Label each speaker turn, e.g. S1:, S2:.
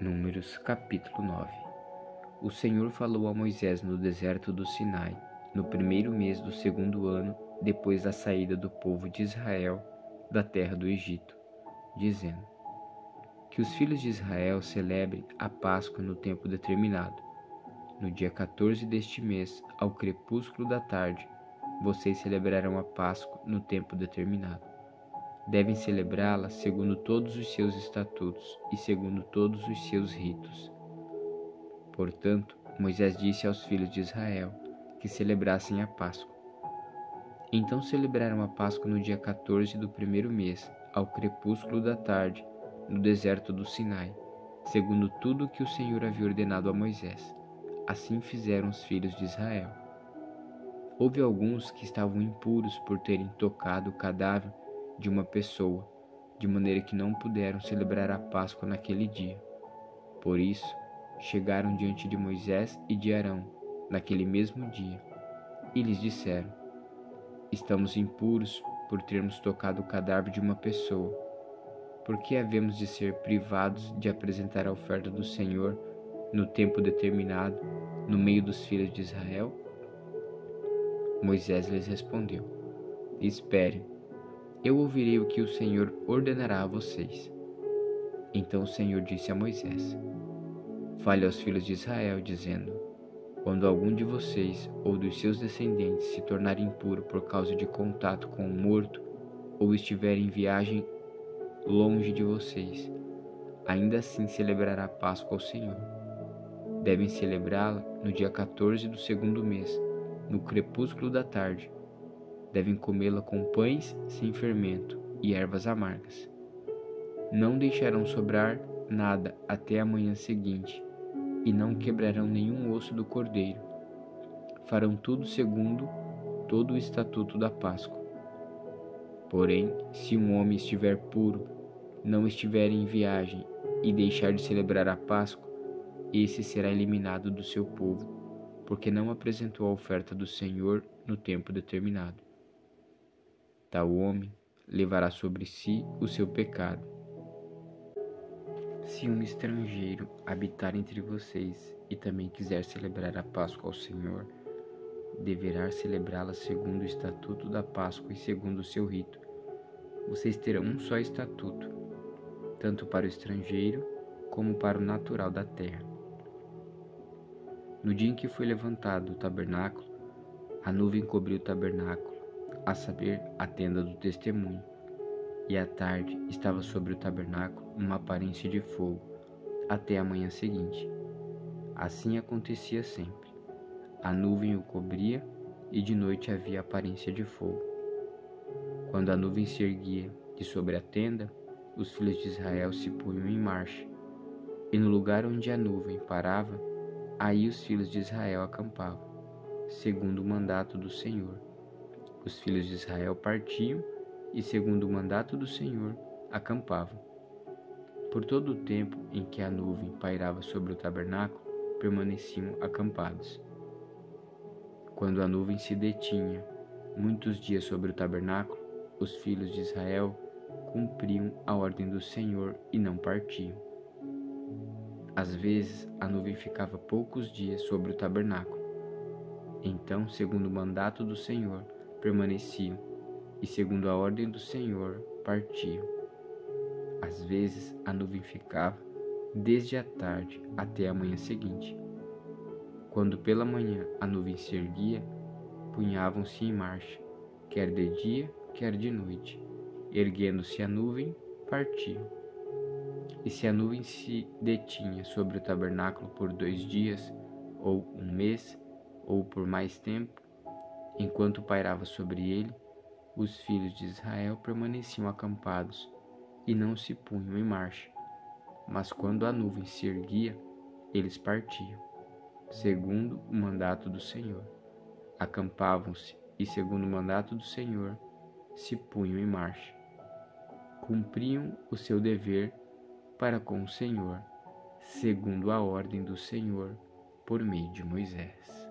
S1: Números capítulo 9. O Senhor falou a Moisés no deserto do Sinai, no primeiro mês do segundo ano, depois da saída do povo de Israel da terra do Egito, dizendo: que os filhos de Israel celebrem a Páscoa no tempo determinado. No dia 14 deste mês, ao crepúsculo da tarde, vocês celebrarão a Páscoa no tempo determinado. Devem celebrá-la segundo todos os seus estatutos e segundo todos os seus ritos. Portanto, Moisés disse aos filhos de Israel que celebrassem a Páscoa. Então celebraram a Páscoa no dia 14 do primeiro mês, ao crepúsculo da tarde, no deserto do Sinai, segundo tudo o que o Senhor havia ordenado a Moisés. Assim fizeram os filhos de Israel. Houve alguns que estavam impuros por terem tocado o cadáver de uma pessoa, de maneira que não puderam celebrar a Páscoa naquele dia. Por isso, chegaram diante de Moisés e de Arão, naquele mesmo dia, e lhes disseram: estamos impuros por termos tocado o cadáver de uma pessoa. Por que havemos de ser privados de apresentar a oferta do Senhor no tempo determinado, no meio dos filhos de Israel? Moisés lhes respondeu: esperem, eu ouvirei o que o Senhor ordenará a vocês. Então o Senhor disse a Moisés: fale aos filhos de Israel, dizendo: quando algum de vocês ou dos seus descendentes se tornar impuro por causa de contato com um morto, ou estiver em viagem longe de vocês, ainda assim celebrará a Páscoa ao Senhor. Devem celebrá-la no dia 14 do segundo mês, no crepúsculo da tarde. Devem comê-la com pães sem fermento e ervas amargas. Não deixarão sobrar nada até a manhã seguinte, e não quebrarão nenhum osso do cordeiro. Farão tudo segundo todo o estatuto da Páscoa. Porém, se um homem estiver puro, não estiver em viagem e deixar de celebrar a Páscoa, esse será eliminado do seu povo, porque não apresentou a oferta do Senhor no tempo determinado. Tal homem levará sobre si o seu pecado. Se um estrangeiro habitar entre vocês e também quiser celebrar a Páscoa ao Senhor, deverá celebrá-la segundo o estatuto da Páscoa e segundo o seu rito. Vocês terão um só estatuto, tanto para o estrangeiro como para o natural da terra. No dia em que foi levantado o tabernáculo, a nuvem cobriu o tabernáculo, a saber, a tenda do testemunho, e à tarde estava sobre o tabernáculo uma aparência de fogo, até a manhã seguinte. Assim acontecia sempre. A nuvem o cobria, e de noite havia aparência de fogo. Quando a nuvem se erguia de sobre a tenda, os filhos de Israel se punham em marcha, e no lugar onde a nuvem parava, aí os filhos de Israel acampavam, segundo o mandato do Senhor. Os filhos de Israel partiam e, segundo o mandato do Senhor, acampavam. Por todo o tempo em que a nuvem pairava sobre o tabernáculo, permaneciam acampados. Quando a nuvem se detinha muitos dias sobre o tabernáculo, os filhos de Israel cumpriam a ordem do Senhor e não partiam. Às vezes, a nuvem ficava poucos dias sobre o tabernáculo. Então, segundo o mandato do Senhor, permaneciam, e segundo a ordem do Senhor, partiam. Às vezes, a nuvem ficava desde a tarde até a manhã seguinte. Quando pela manhã a nuvem se erguia, punhavam-se em marcha, quer de dia, quer de noite. Erguendo-se a nuvem, partiam. E se a nuvem se detinha sobre o tabernáculo por 2 dias, ou um mês, ou por mais tempo, enquanto pairava sobre ele, os filhos de Israel permaneciam acampados e não se punham em marcha. Mas quando a nuvem se erguia, eles partiam, segundo o mandato do Senhor. Acampavam-se e, segundo o mandato do Senhor, se punham em marcha. Cumpriam o seu dever para com o Senhor, segundo a ordem do Senhor, por meio de Moisés.